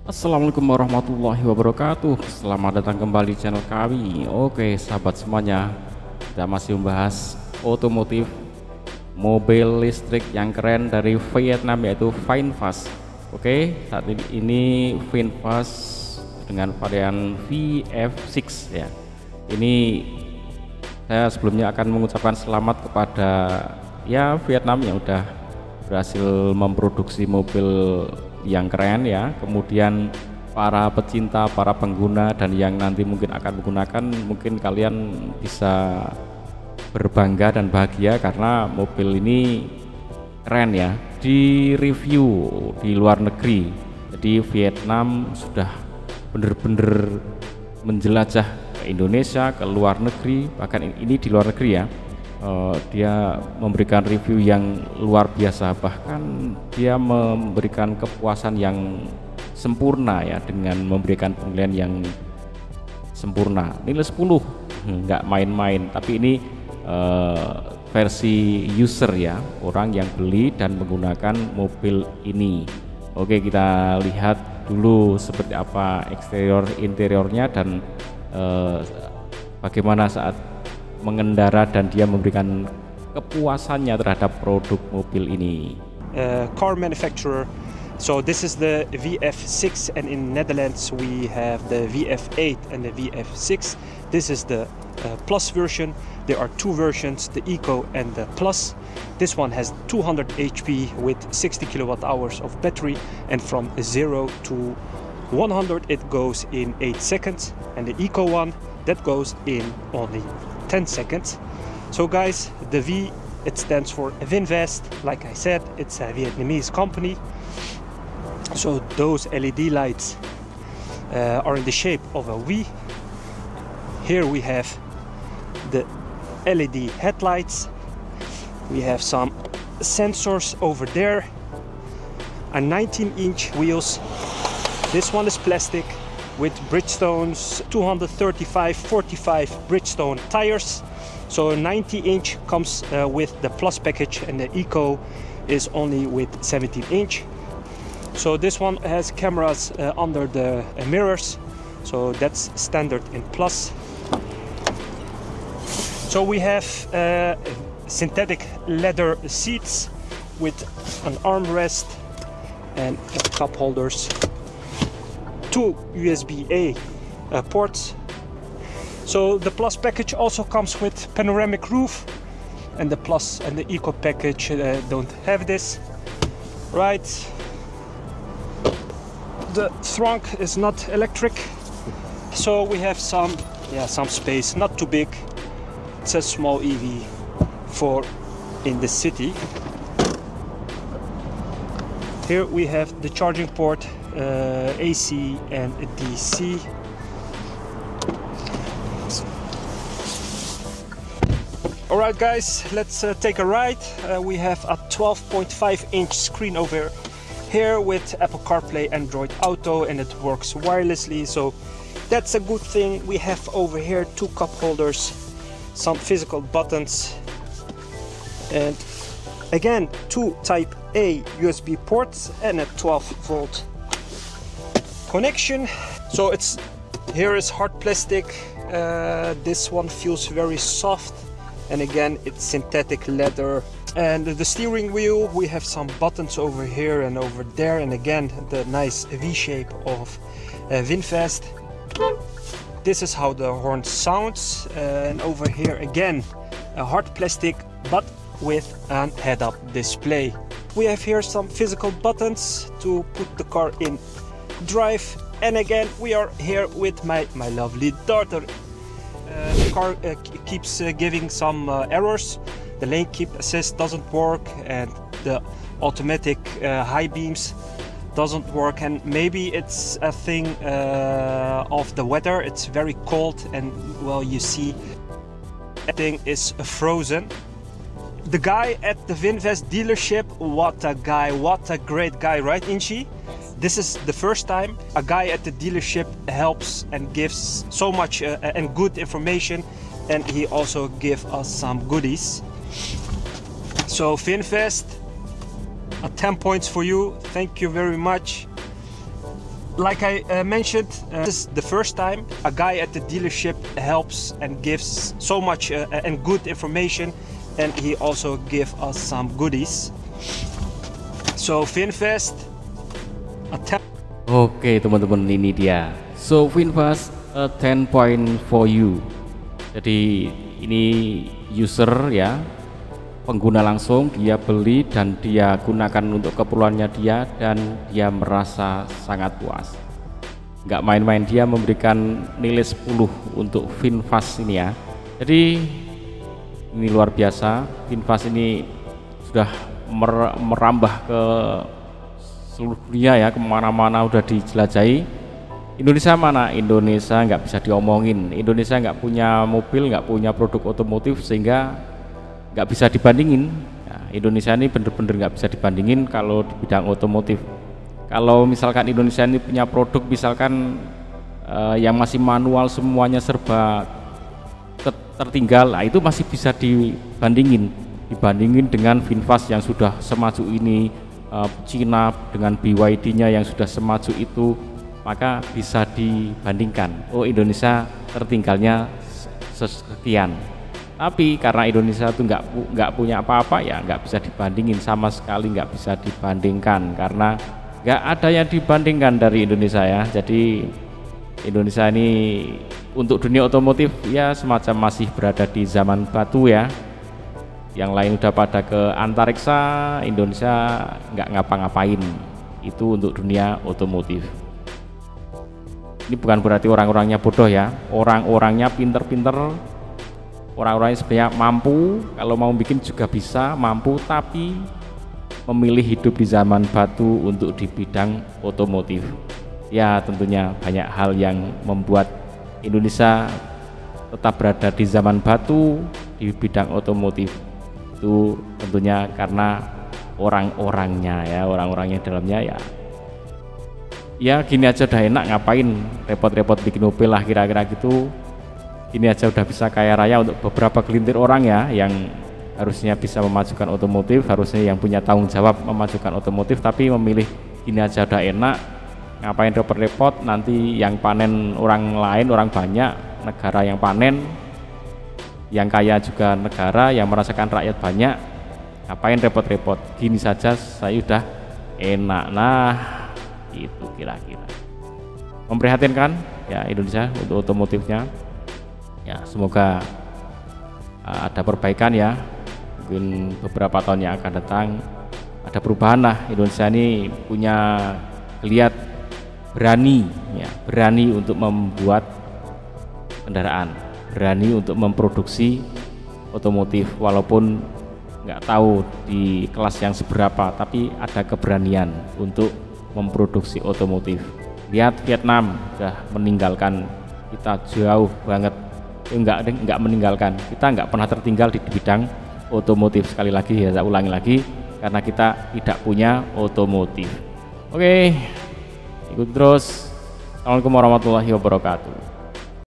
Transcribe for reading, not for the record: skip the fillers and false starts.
Assalamualaikum warahmatullahi wabarakatuh. Selamat datang kembali di channel kami. Oke sahabat semuanya, kita masih membahas otomotif mobil listrik yang keren dari Vietnam, yaitu VinFast. Oke, saat ini VinFast dengan varian VF6 ya. Ini saya sebelumnya akan mengucapkan selamat kepada Vietnam yang udah berhasil memproduksi mobil yang keren ya. Kemudian para pecinta, para pengguna, dan yang nanti mungkin akan menggunakan, mungkin kalian bisa berbangga dan bahagia karena mobil ini keren ya. Di review di luar negeri, jadi Vietnam sudah bener-bener menjelajah ke Indonesia, ke luar negeri, bahkan ini di luar negeri ya. Dia memberikan review yang luar biasa, bahkan dia memberikan kepuasan yang sempurna ya, dengan memberikan penilaian yang sempurna, nilai 10, nggak main-main. Tapi ini versi user ya, orang yang beli dan menggunakan mobil ini. Oke, kita lihat dulu seperti apa eksterior interiornya dan bagaimana saat mengendara dan dia memberikan kepuasannya terhadap produk mobil ini. Car manufacturer. So this is the VF6, and in Netherlands we have the VF8 and the VF6. This is the Plus version. There are two versions, the Eco and the Plus. This one has 200 HP with 60 kilowatt hours of battery, and from 0 to 100 it goes in 8 seconds, and the Eco one, that goes in only 10 seconds. So guys, the V, it stands for VinFast. Like I said, it's a Vietnamese company. So those LED lights are in the shape of a V. Here we have the LED headlights. We have some sensors over there, a 19-inch wheels. This one is plastic with Bridgestone's 235/45 Bridgestone tires. So 90-inch comes with the Plus package, and the Eco is only with 17-inch. So this one has cameras under the mirrors, so that's standard in Plus. So we have synthetic leather seats with an armrest and cup holders. Two USB-A ports. So the Plus package also comes with panoramic roof, and the Plus and the Eco package don't have this. Right. The trunk is not electric, so we have some space, not too big. It's a small EV for in the city. Here we have the charging port, AC and DC. Alright guys, let's take a ride. We have a 12.5-inch screen over here with Apple CarPlay, Android Auto, and it works wirelessly, so that's a good thing. We have over here two cup holders, some physical buttons, and again two type A USB ports and a 12-volt connection. So here is hard plastic. This one feels very soft, and again it's synthetic leather. And the steering wheel, we have some buttons over here and over there, and again the nice V shape of VinFast. This is how the horn sounds, and over here again a hard plastic but with a head-up display. We have here some physical buttons to put the car in drive, and again we are here with my lovely daughter. The car keeps giving some errors. The lane keep assist doesn't work, and the automatic high beams doesn't work, and maybe it's a thing of the weather. It's very cold, and well, you see everything is frozen. The guy at the VinFast dealership, what a guy, what a great guy, right Inchi? This is the first time a guy at the dealership helps and gives so much and good information, and he also give us some goodies. So VinFast, 10 points for you. Thank you very much. Like I mentioned, this is the first time a guy at the dealership helps and gives so much and good information, and he also give us some goodies. So VinFast, Oke teman-teman, ini dia. So VinFast 10 point for you. Jadi ini user ya, pengguna langsung, dia beli dan dia gunakan untuk keperluannya dia, dan dia merasa sangat puas. Nggak main-main, dia memberikan nilai 10 untuk VinFast ini ya. Jadi ini luar biasa. VinFast ini sudah merambah ke seluruh dunia ya, kemana-mana udah dijelajahi. Indonesia mana? Indonesia nggak bisa diomongin. Indonesia nggak punya mobil, nggak punya produk otomotif, sehingga nggak bisa dibandingin. Nah, Indonesia ini bener-bener nggak bisa dibandingin kalau di bidang otomotif. Kalau misalkan Indonesia ini punya produk misalkan yang masih manual, semuanya serba tertinggal, nah itu masih bisa dibandingin dengan VinFast yang sudah semaju ini, Cina dengan BYD-nya yang sudah semaju itu, maka bisa dibandingkan. Oh, Indonesia tertinggalnya sekian. Tapi karena Indonesia itu nggak punya apa-apa, ya nggak bisa dibandingin, sama sekali nggak bisa dibandingkan, karena nggak ada yang dibandingkan dari Indonesia ya. Jadi Indonesia ini untuk dunia otomotif ya semacam masih berada di zaman batu ya. Yang lain udah pada ke antariksa, Indonesia nggak ngapa-ngapain. Itu untuk dunia otomotif. Ini bukan berarti orang-orangnya bodoh ya, orang-orangnya pinter-pinter. Orang-orangnya sebenarnya mampu, kalau mau bikin juga bisa, mampu, tapi memilih hidup di zaman batu untuk di bidang otomotif. Ya tentunya banyak hal yang membuat Indonesia tetap berada di zaman batu di bidang otomotif. Itu tentunya karena orang-orangnya ya, orang-orangnya dalamnya ya gini aja udah enak, ngapain repot-repot bikin mobil lah, kira-kira gitu. Ini aja udah bisa kaya raya untuk beberapa gelintir orang ya, yang harusnya bisa memajukan otomotif, harusnya yang punya tanggung jawab memajukan otomotif, tapi memilih ini aja udah enak, ngapain repot-repot, nanti yang panen orang lain, orang banyak, negara yang panen, yang kaya juga negara, yang merasakan rakyat banyak, ngapain repot-repot, gini saja saya udah enak. Nah itu kira-kira memprihatinkan ya Indonesia untuk otomotifnya. Ya semoga ada perbaikan ya, mungkin beberapa tahun yang akan datang ada perubahan lah. Indonesia ini punya lihat berani ya, berani untuk membuat kendaraan, berani untuk memproduksi otomotif, walaupun nggak tahu di kelas yang seberapa, tapi ada keberanian untuk memproduksi otomotif. Lihat Vietnam sudah meninggalkan kita jauh banget. Enggak meninggalkan, kita nggak pernah tertinggal di bidang otomotif. Sekali lagi ya, saya ulangi lagi, karena kita tidak punya otomotif. Oke, ikut terus. Assalamualaikum warahmatullahi wabarakatuh.